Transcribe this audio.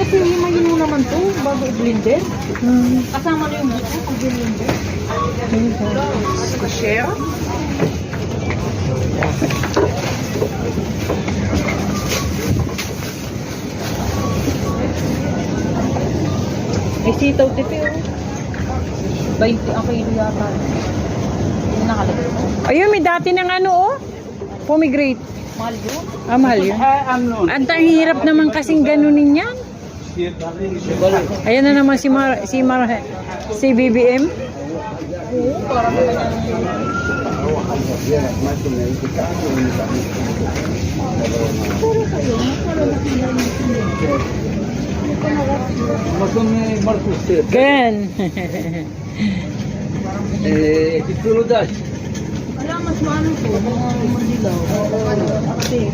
kasi himayin mo naman to bago i-blender. Kasama na yung buko pag blender. Share? May sitaw tipi oh. 20 ang kilo yata. Hindi nakalagay. Ayun, may dati ng ano oh. Pomegranate. Mahal yun. Ah, mahal yun. Ang hirap naman kasing ganunin yan. Ayan na naman si BBM. Oo, parang Gan. alam, mas maano po, mga mandilaw. Kasi,